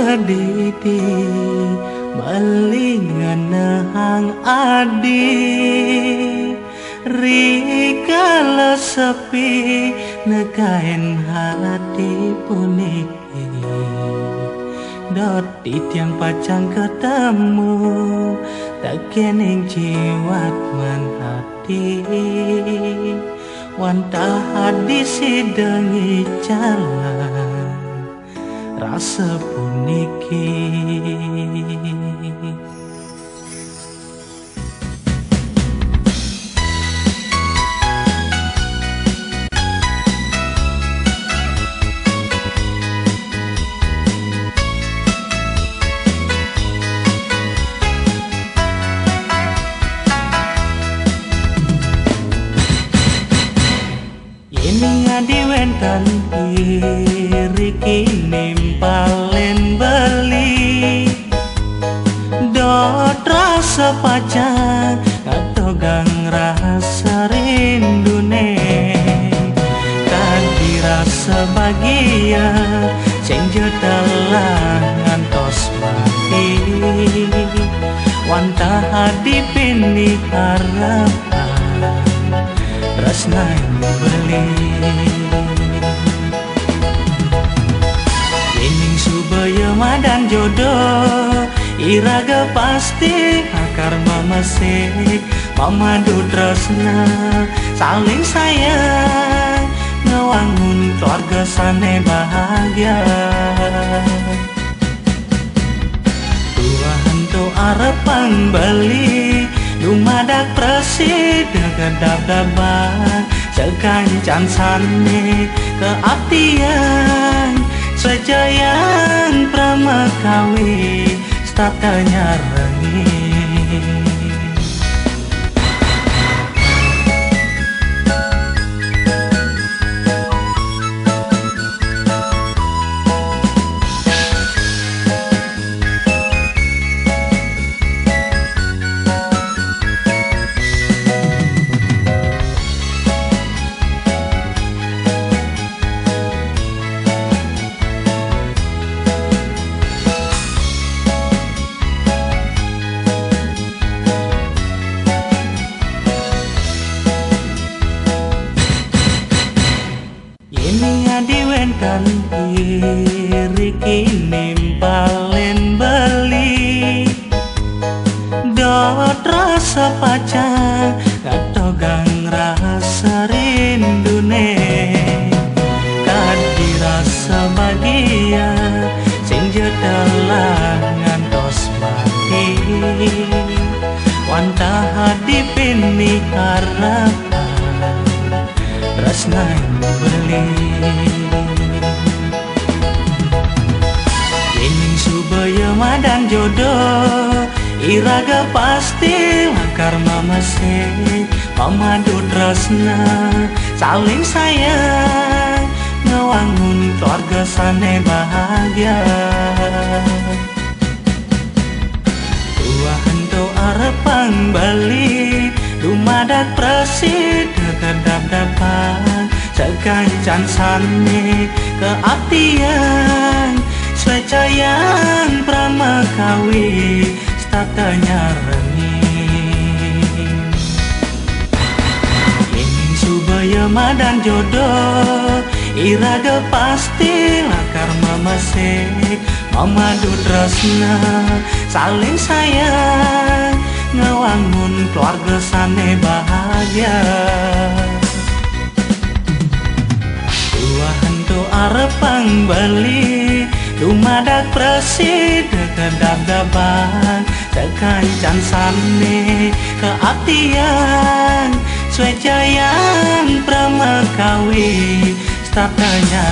pedidi melingan hang adi rikala sepi nekain hati puniki dot di tiang pacang ketemu tak kening jiwat man hati wantah hadis sidengi jalan rasa puniki. Ini ngadi wentan iri kini palen beli dot rasa pacar atau gang rasa rindu neng tadi rasa bahagia sing jedalah ngantos mati wantah hadipin di harapan tresna beli Ining subaya madan jodoh iraga pasti akar mamasik mamadu tresna saling sayang ngewangun keluarga sane bahagia Tuhan tu arepan beli dumadak presiden kedap-dapan sekancan sane keabdian sejayan pramakawi statanya rengi Ini ngadi wentan iri kini palen beli dot rasa pacar atau gang rasa rindu neng kadi rasa bahagia sing jedalah ngantos mati wantah hadipin ni harapan tresna beli Ining subaya madan jodoh iraga pasti akar mamasik mamadu tresna saling sayang ngewangun keluarga sane bahagia Tuhan tu arepan beli dumadak presiden kedap-dapan sekancan sane keabdian sejayan pramakawi statanya rengi Ining subaya madan jodoh iraga pasti lakar mamasik mamadu tresna saling sayang ngewangun keluarga sane bahagia Tuhan tu arepan beli dumadak presiden kedap-dapan sekancan sane keabdian sejayan pramakawi statanya